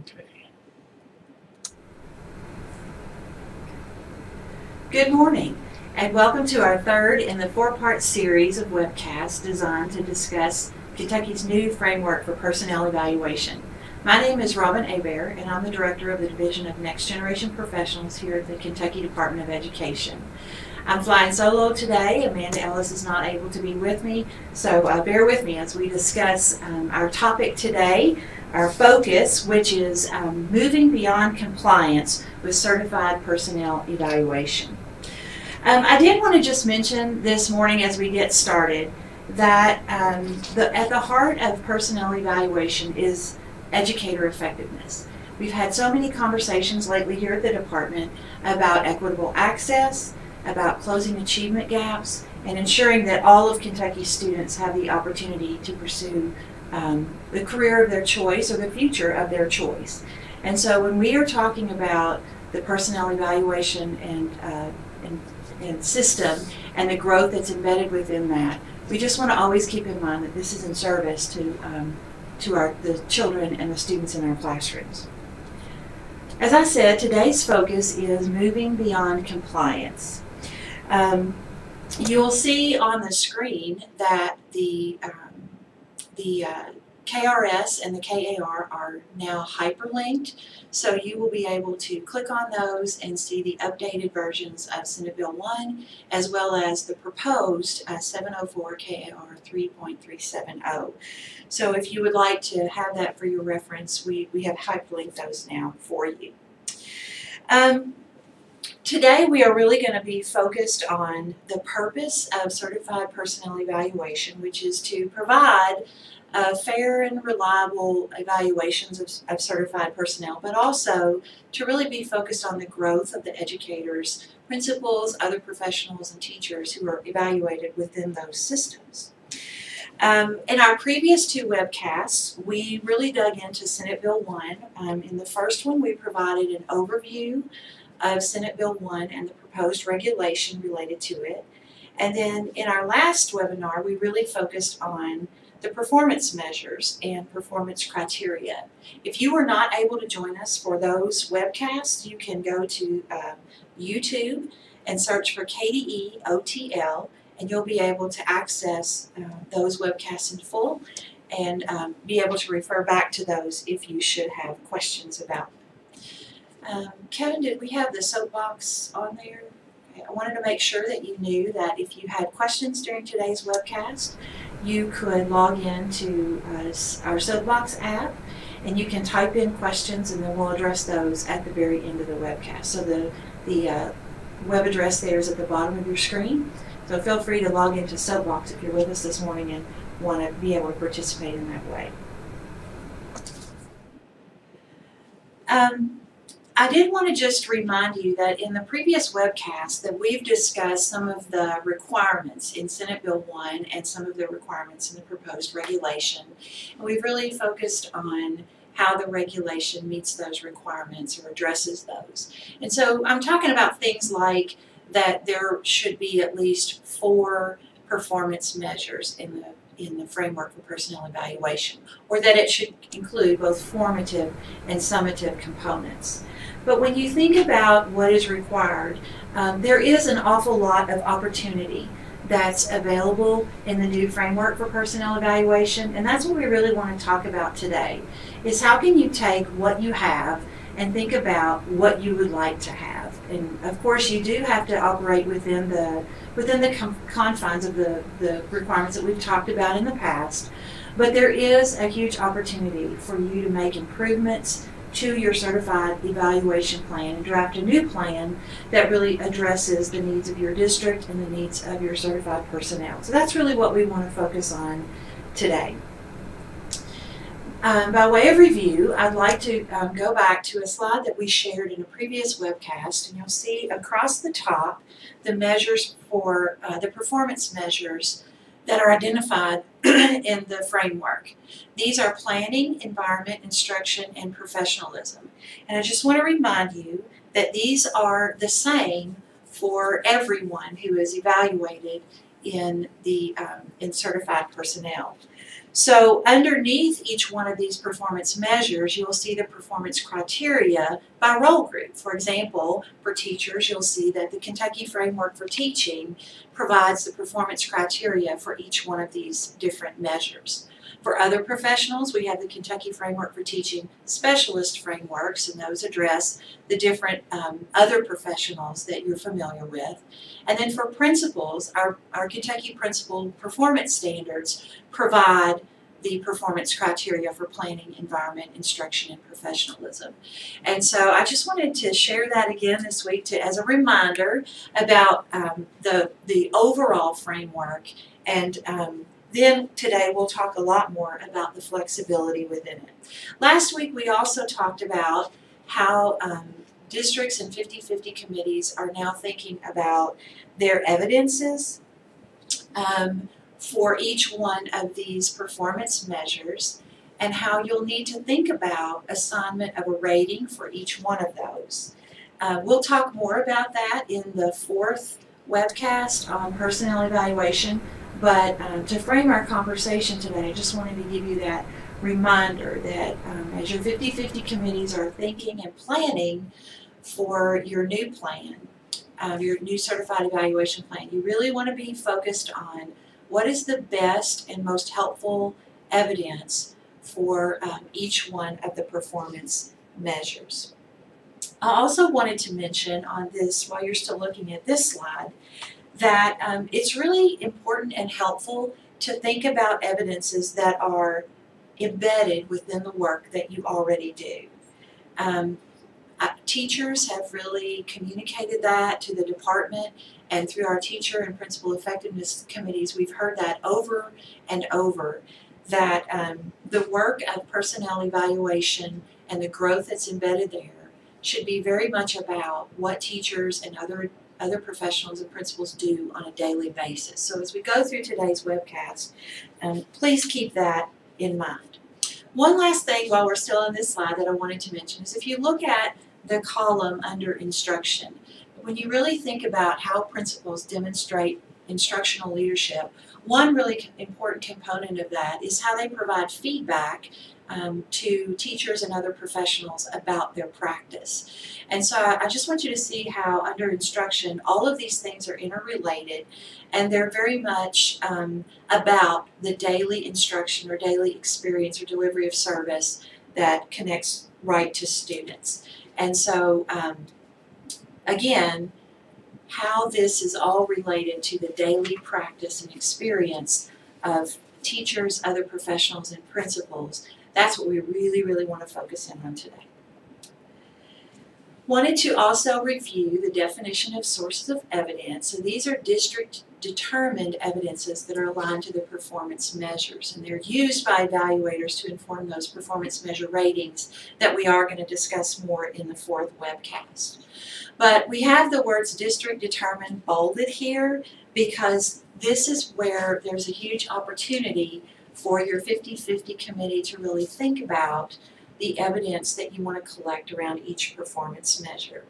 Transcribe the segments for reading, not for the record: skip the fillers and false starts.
today. Good morning, and welcome to our third in the four-part series of webcasts designed to discuss Kentucky's new framework for personnel evaluation. My name is Robin Hebert, and I'm the Director of the Division of Next Generation Professionals here at the Kentucky Department of Education. I'm flying solo today. Amanda Ellis is not able to be with me, so bear with me as we discuss our topic today, our focus, which is moving beyond compliance with certified personnel evaluation. I did want to just mention this morning as we get started that at the heart of personnel evaluation is educator effectiveness. We've had so many conversations lately here at the department about equitable access, about closing achievement gaps, and ensuring that all of Kentucky's students have the opportunity to pursue the career of their choice or the future of their choice. And so when we are talking about the personnel evaluation and system and the growth that's embedded within that, we just want to always keep in mind that this is in service to the children and the students in our classrooms. As I said, today's focus is moving beyond compliance. You'll see on the screen that the KRS and the KAR are now hyperlinked, so you will be able to click on those and see the updated versions of Senate Bill 1 as well as the proposed 704 KAR 3.370. So if you would like to have that for your reference, we have hyperlinked those now for you. Today we are really going to be focused on the purpose of certified personnel evaluation, which is to provide fair and reliable evaluations of certified personnel, but also to really be focused on the growth of the educators, principals, other professionals, and teachers who are evaluated within those systems. In our previous two webcasts, we really dug into Senate Bill 1. In the first one, we provided an overview of Senate Bill 1 and the proposed regulation related to it. And then in our last webinar, we really focused on the performance measures and performance criteria. If you were not able to join us for those webcasts, you can go to YouTube and search for KDE OTL, and you'll be able to access those webcasts in full and be able to refer back to those if you should have questions about them. Kevin, did we have the soapbox on there? Okay, I wanted to make sure that you knew that if you had questions during today's webcast, you could log in to our soapbox app and you can type in questions and then we'll address those at the very end of the webcast. So the web address there is at the bottom of your screen. So feel free to log into Soapbox if you're with us this morning and want to be able to participate in that way. I did want to just remind you that in the previous webcast that we've discussed some of the requirements in Senate Bill 1 and some of the requirements in the proposed regulation. And we've really focused on how the regulation meets those requirements or addresses those. And so I'm talking about things like that there should be at least 4 performance measures in the framework for personnel evaluation, or that it should include both formative and summative components. But when you think about what is required, there is an awful lot of opportunity that's available in the new framework for personnel evaluation, and that's what we really want to talk about today, is how can you take what you have and think about what you would like to have. And of course you do have to operate within the confines of the requirements that we've talked about in the past, but there is a huge opportunity for you to make improvements to your certified evaluation plan and draft a new plan that really addresses the needs of your district and the needs of your certified personnel. So that's really what we want to focus on today. By way of review, I'd like to go back to a slide that we shared in a previous webcast, and you'll see across the top the measures for the performance measures that are identified in the framework. These are planning, environment, instruction, and professionalism. And I just want to remind you that these are the same for everyone who is evaluated in certified personnel. So underneath each one of these performance measures, you'll see the performance criteria by role group. For example, for teachers, you'll see that the Kentucky Framework for Teaching provides the performance criteria for each one of these different measures. For other professionals, we have the Kentucky Framework for Teaching Specialist Frameworks, and those address the different other professionals that you're familiar with. And then for principals, our Kentucky Principal Performance Standards provide the performance criteria for planning, environment, instruction, and professionalism. And so I just wanted to share that again this week as a reminder about the overall framework, and then today we'll talk a lot more about the flexibility within it. Last week we also talked about how districts and 50/50 committees are now thinking about their evidences for each one of these performance measures, and how you'll need to think about assignment of a rating for each one of those. We'll talk more about that in the fourth webcast on personnel evaluation, but to frame our conversation today, I just wanted to give you that reminder that as your 50/50 committees are thinking and planning for your new plan, your new certified evaluation plan, you really want to be focused on what is the best and most helpful evidence for each one of the performance measures. I also wanted to mention on this, while you're still looking at this slide, that it's really important and helpful to think about evidences that are embedded within the work that you already do. Teachers have really communicated that to the department, and through our teacher and principal effectiveness committees, we've heard that over and over, that the work of personnel evaluation and the growth that's embedded there should be very much about what teachers and other professionals and principals do on a daily basis. So as we go through today's webcast, please keep that in mind. One last thing while we're still on this slide that I wanted to mention is if you look at the column under instruction, when you really think about how principals demonstrate instructional leadership, one really important component of that is how they provide feedback to teachers and other professionals about their practice. And so I just want you to see how under instruction all of these things are interrelated, and they're very much about the daily instruction or daily experience or delivery of service that connects right to students. And so again, how this is all related to the daily practice and experience of teachers, other professionals, and principals. That's what we really, really want to focus in on today. Wanted to also review the definition of sources of evidence. So these are district-determined evidences that are aligned to the performance measures, and they're used by evaluators to inform those performance measure ratings that we are going to discuss more in the fourth webcast. But we have the words district-determined bolded here because this is where there's a huge opportunity for your 50/50 committee to really think about the evidence that you want to collect around each performance measure.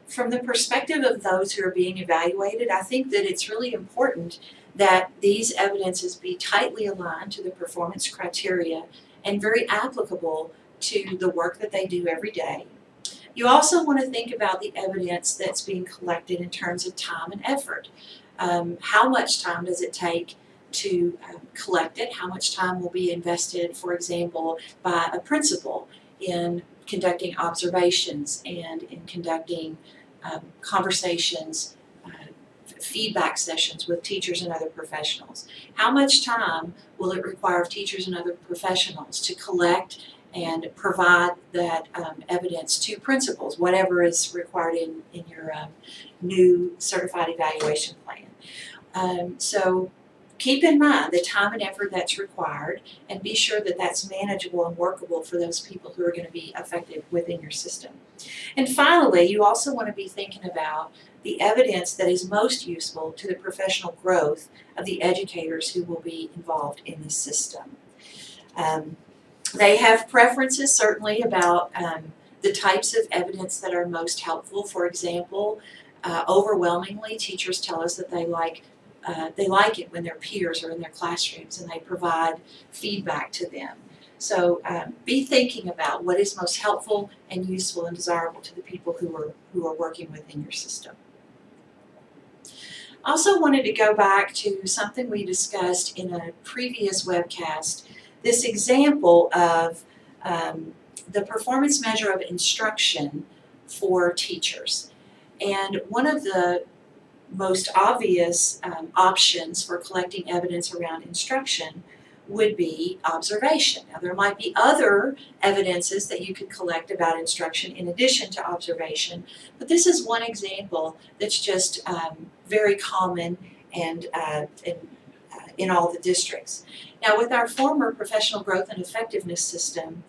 From the perspective of those who are being evaluated, I think that it's really important that these evidences be tightly aligned to the performance criteria and very applicable to the work that they do every day. You also want to think about the evidence that's being collected in terms of time and effort. How much time does it take to collect it? How much time will be invested, for example, by a principal in conducting observations and in conducting conversations, feedback sessions with teachers and other professionals? How much time will it require of teachers and other professionals to collect and provide that evidence to principals, whatever is required in your new certified evaluation plan? So keep in mind the time and effort that's required, and be sure that that's manageable and workable for those people who are going to be affected within your system. And finally, you also want to be thinking about the evidence that is most useful to the professional growth of the educators who will be involved in the system. They have preferences certainly about the types of evidence that are most helpful. For example, overwhelmingly, teachers tell us that they like they like it when their peers are in their classrooms and they provide feedback to them. So be thinking about what is most helpful and useful and desirable to the people who are working within your system. I also wanted to go back to something we discussed in a previous webcast, this example of the performance measure of instruction for teachers. And one of the most obvious options for collecting evidence around instruction would be observation. Now, there might be other evidences that you could collect about instruction in addition to observation, but this is one example that's just very common and in all the districts. Now, with our former professional growth and effectiveness system,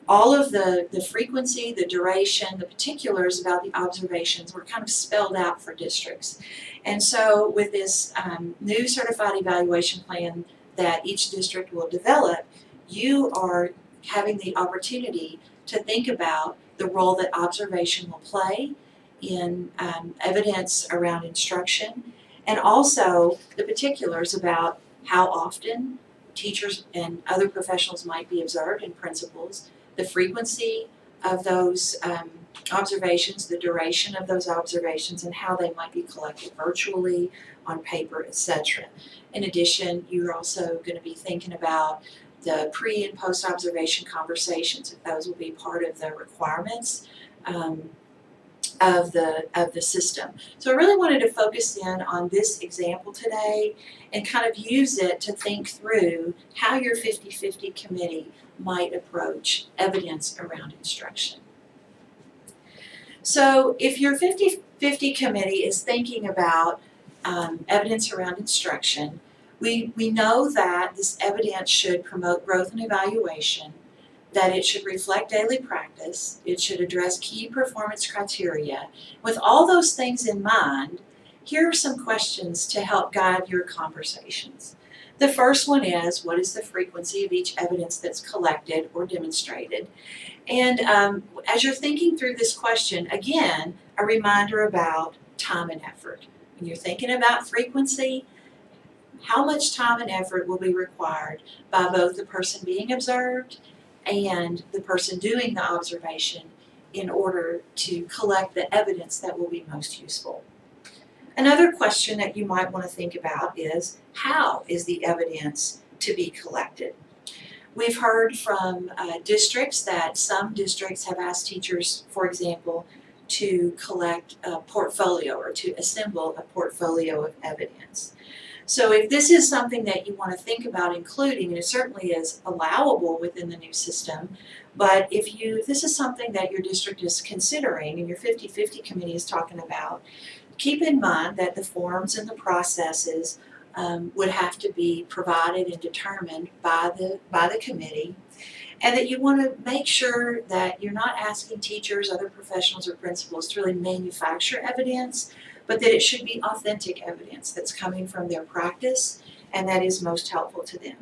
all of the frequency, the duration, the particulars about the observations were kind of spelled out for districts. And so with this new certified evaluation plan that each district will develop, you are having the opportunity to think about the role that observation will play in evidence around instruction, and also the particulars about how often teachers and other professionals might be observed and principals, the frequency of those observations, the duration of those observations, and how they might be collected virtually, on paper, etc. In addition, you're also going to be thinking about the pre- and post-observation conversations, if those will be part of the requirements of the system. So I really wanted to focus in on this example today and kind of use it to think through how your 50-50 committee might approach evidence around instruction. So if your 50-50 committee is thinking about evidence around instruction, we know that this evidence should promote growth and evaluation, that it should reflect daily practice, it should address key performance criteria. With all those things in mind, here are some questions to help guide your conversations. The first one is, what is the frequency of each evidence that's collected or demonstrated? And as you're thinking through this question, again, a reminder about time and effort. When you're thinking about frequency, how much time and effort will be required by both the person being observed and the person doing the observation in order to collect the evidence that will be most useful. Another question that you might want to think about is, how is the evidence to be collected? We've heard from districts that some districts have asked teachers, for example, to collect a portfolio or to assemble a portfolio of evidence. So if this is something that you want to think about including, and it certainly is allowable within the new system, but if this is something that your district is considering and your 50-50 committee is talking about, keep in mind that the forms and the processes would have to be provided and determined by the committee, and that you want to make sure that you're not asking teachers, other professionals, or principals to really manufacture evidence, but that it should be authentic evidence that's coming from their practice and that is most helpful to them.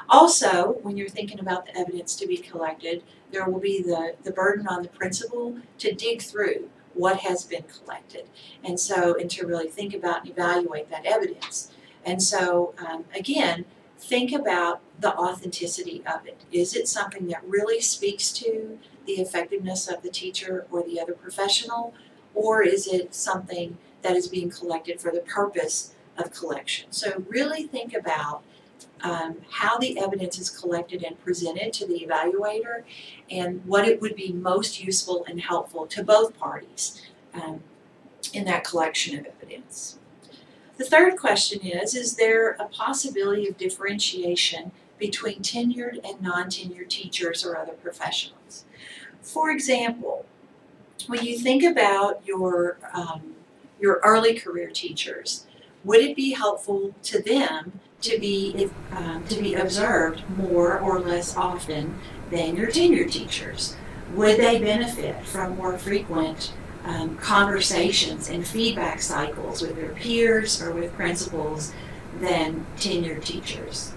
Also, when you're thinking about the evidence to be collected, there will be the burden on the principal to dig through what has been collected, and to really think about and evaluate that evidence. And so, again, think about the authenticity of it. Is it something that really speaks to the effectiveness of the teacher or the other professional, or is it something that is being collected for the purpose of collection? So really think about how the evidence is collected and presented to the evaluator and what it would be most useful and helpful to both parties in that collection of evidence. The third question is there a possibility of differentiation between tenured and non-tenured teachers or other professionals? For example, when you think about your early career teachers, would it be helpful to them to be observed more or less often than your tenured teachers? Would they benefit from more frequent conversations and feedback cycles with their peers or with principals than tenured teachers?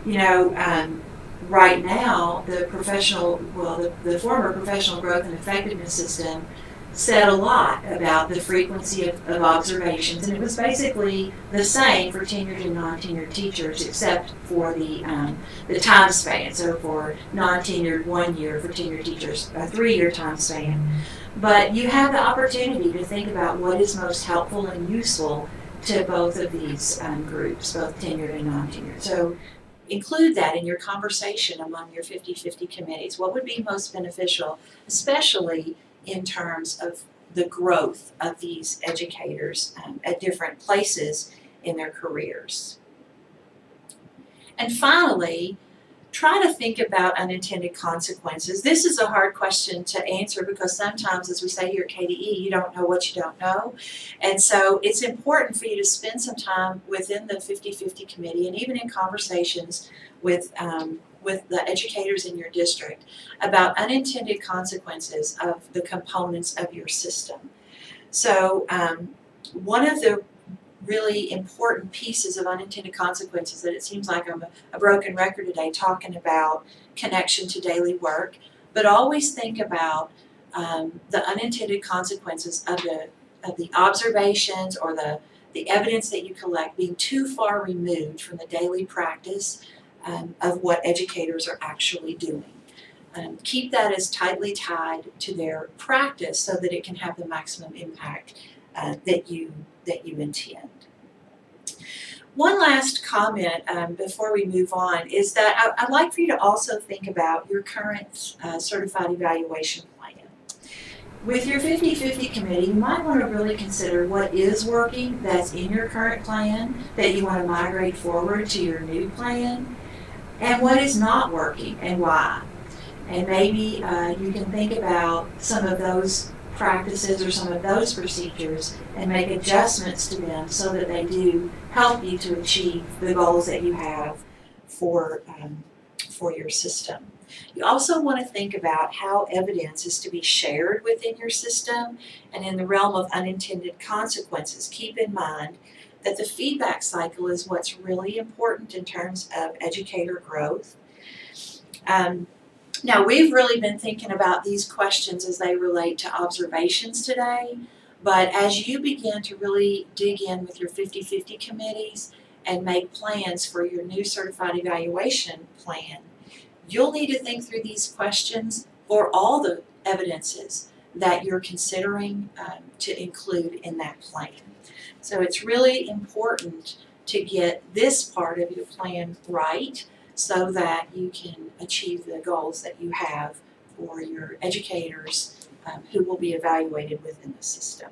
You know, right now, the former professional growth and effectiveness system said a lot about the frequency of observations, and it was basically the same for tenured and non-tenured teachers, except for the time span. So for non-tenured, 1 year; for tenured teachers, a 3-year time span. But you have the opportunity to think about what is most helpful and useful to both of these groups, both tenured and non-tenured. So include that in your conversation among your 50-50 committees. What would be most beneficial, especially in terms of the growth of these educators at different places in their careers? And finally, try to think about unintended consequences. This is a hard question to answer because sometimes, as we say here at KDE, you don't know what you don't know. And so it's important for you to spend some time within the 50-50 committee and even in conversations with the educators in your district about unintended consequences of the components of your system. So one of the really important pieces of unintended consequences that it seems like I'm a broken record today talking about connection to daily work, but always think about the unintended consequences of the observations or the evidence that you collect being too far removed from the daily practice of what educators are actually doing. Keep that as tightly tied to their practice so that it can have the maximum impact that you intend. One last comment before we move on is that I'd like for you to also think about your current certified evaluation plan. With your 50-50 committee, you might want to really consider what is working that's in your current plan that you want to migrate forward to your new plan, and what is not working and why. And maybe you can think about some of those practices or some of those procedures and make adjustments to them so that they do help you to achieve the goals that you have for your system. You also want to think about how evidence is to be shared within your system, and in the realm of unintended consequences, keep in mind that the feedback cycle is what's really important in terms of educator growth. Now, we've really been thinking about these questions as they relate to observations today, but as you begin to really dig in with your 50-50 committees and make plans for your new certified evaluation plan, you'll need to think through these questions for all the evidences that you're considering to include in that plan. So it's really important to get this part of your plan right so that you can achieve the goals that you have for your educators who will be evaluated within the system.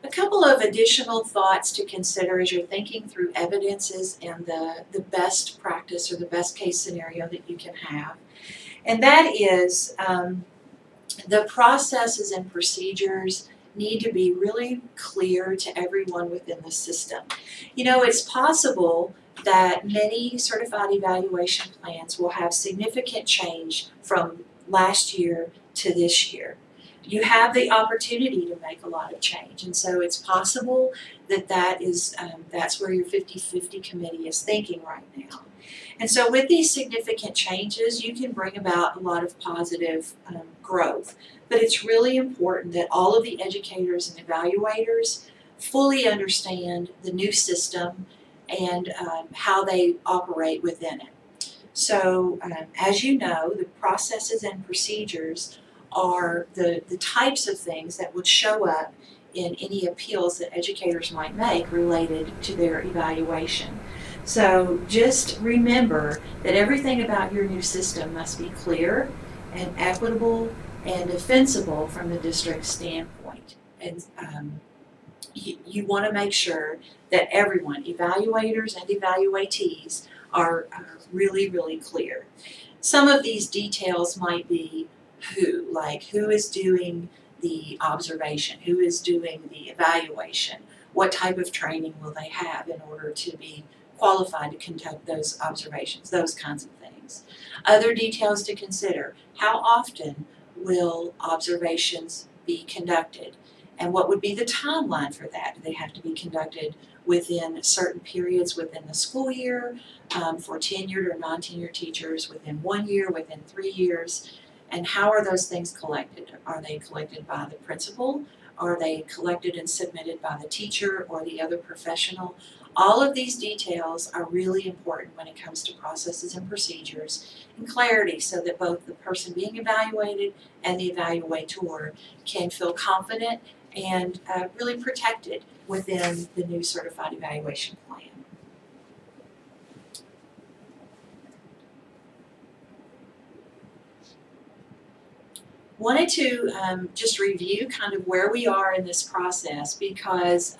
A couple of additional thoughts to consider as you're thinking through evidences and the best practice or the best case scenario that you can have. And that is the processes and procedures need to be really clear to everyone within the system. You know, it's possible that many certified evaluation plans will have significant change from last year to this year. You have the opportunity to make a lot of change, and so it's possible that that's where your 50-50 committee is thinking right now. And so with these significant changes, you can bring about a lot of positive growth. But it's really important that all of the educators and evaluators fully understand the new system and how they operate within it. So as you know, the processes and procedures are the types of things that would show up in any appeals that educators might make related to their evaluation. So just remember that everything about your new system must be clear and equitable and defensible from the district standpoint. And you want to make sure that everyone, evaluators and evaluatees, are really, really clear. Some of these details might be who, like who is doing the observation, who is doing the evaluation, what type of training will they have in order to be qualified to conduct those observations, those kinds of things. Other details to consider: how often will observations be conducted, and what would be the timeline for that? Do they have to be conducted within certain periods within the school year, for tenured or non-tenured teachers, within 1 year, within 3 years? And how are those things collected? Are they collected by the principal? Are they collected and submitted by the teacher or the other professional? All of these details are really important when it comes to processes and procedures and clarity, so that both the person being evaluated and the evaluator can feel confident and really protected within the new certified evaluation plan. Wanted to just review kind of where we are in this process, because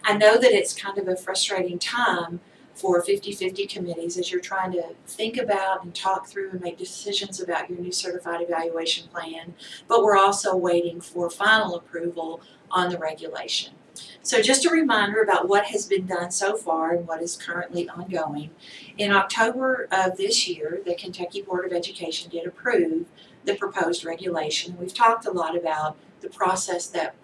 I know that it's kind of a frustrating time for 50-50 committees as you're trying to think about and talk through and make decisions about your new certified evaluation plan, but we're also waiting for final approval on the regulation. So just a reminder about what has been done so far and what is currently ongoing. In October of this year, the Kentucky Board of Education did approve the proposed regulation. We've talked a lot about the process that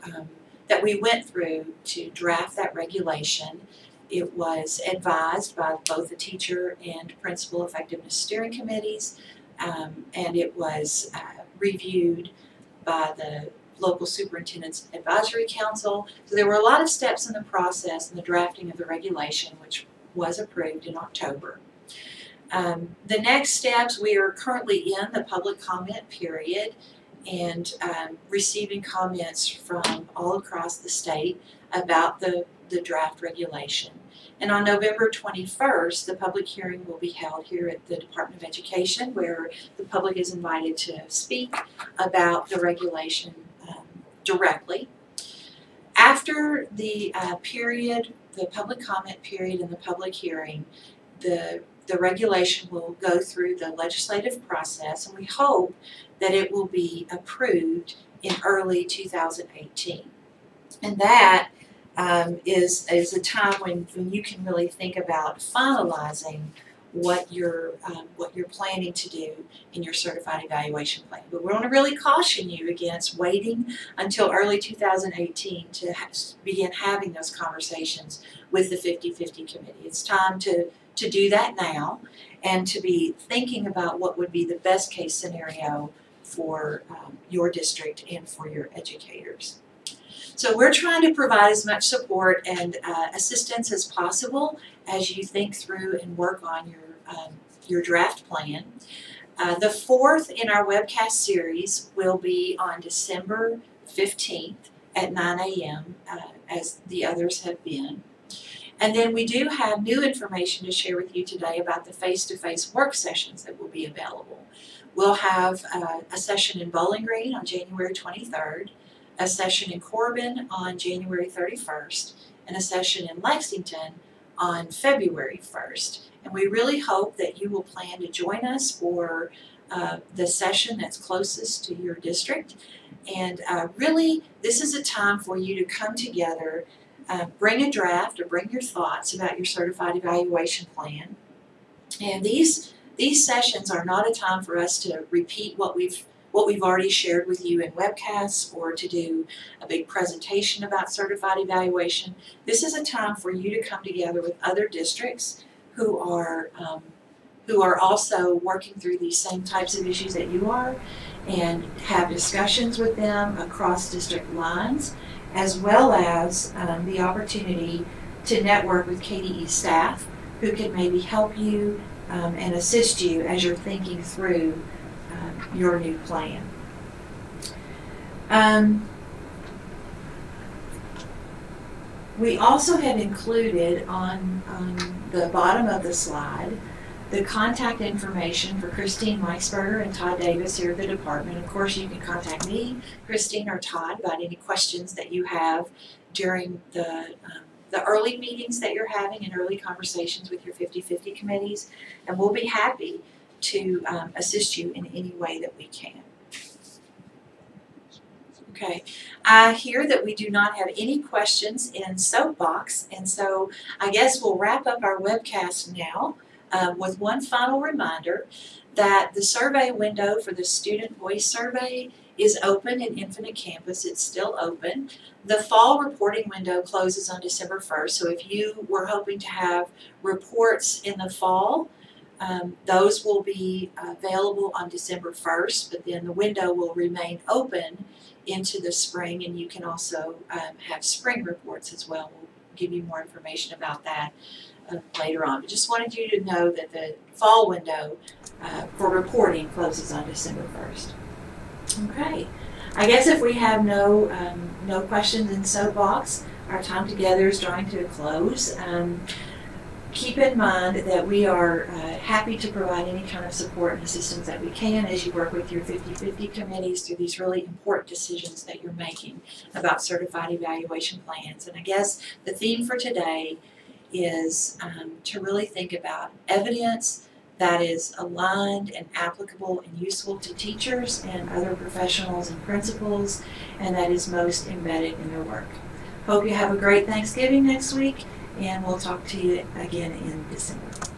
we went through to draft that regulation. It was advised by both the teacher and principal effectiveness steering committees, and it was reviewed by the local superintendent's advisory council. So there were a lot of steps in the process in the drafting of the regulation, which was approved in October. The next steps, we are currently in the public comment period and receiving comments from all across the state about the draft regulation. And on November 21st, the public hearing will be held here at the Department of Education, where the public is invited to speak about the regulation directly. After the period, the public comment period and the public hearing, the regulation will go through the legislative process, and we hope that it will be approved in early 2018. And that is a time when you can really think about finalizing what you're planning to do in your certified evaluation plan. But we want to really caution you against waiting until early 2018 to begin having those conversations with the 50-50 committee. It's time to do that now, and to be thinking about what would be the best case scenario for your district and for your educators. So we're trying to provide as much support and assistance as possible as you think through and work on your draft plan. The fourth in our webcast series will be on December 15th at 9 a.m. As the others have been. And then we do have new information to share with you today about the face-to-face work sessions that will be available. We'll have a session in Bowling Green on January 23rd, a session in Corbin on January 31st, and a session in Lexington on February 1st. And we really hope that you will plan to join us for the session that's closest to your district. And really, this is a time for you to come together, bring a draft or bring your thoughts about your certified evaluation plan. And these sessions are not a time for us to repeat what we've already shared with you in webcasts or to do a big presentation about certified evaluation. This is a time for you to come together with other districts who are also working through these same types of issues that you are, and have discussions with them across district lines, as well as the opportunity to network with KDE staff who can maybe help you and assist you as you're thinking through your new plan. We also have included on the bottom of the slide the contact information for Christine Meiksberger and Todd Davis here at the department. Of course, you can contact me, Christine, or Todd about any questions that you have during the early meetings that you're having and early conversations with your 50-50 committees, and we'll be happy to assist you in any way that we can. Okay, I hear that we do not have any questions in Soapbox, and so I guess we'll wrap up our webcast now with one final reminder that the survey window for the Student Voice Survey is open in Infinite Campus. It's still open. The fall reporting window closes on December 1st, so if you were hoping to have reports in the fall, Those will be available on December 1st, but then the window will remain open into the spring, and you can also have spring reports as well. We'll give you more information about that later on. But just wanted you to know that the fall window for reporting closes on December 1st. Okay. I guess if we have no questions in Soapbox, our time together is drawing to a close. Keep in mind that we are happy to provide any kind of support and assistance that we can as you work with your 50/50 committees through these really important decisions that you're making about certified evaluation plans. And I guess the theme for today is to really think about evidence that is aligned and applicable and useful to teachers and other professionals and principals, and that is most embedded in their work. Hope you have a great Thanksgiving next week, and we'll talk to you again in December.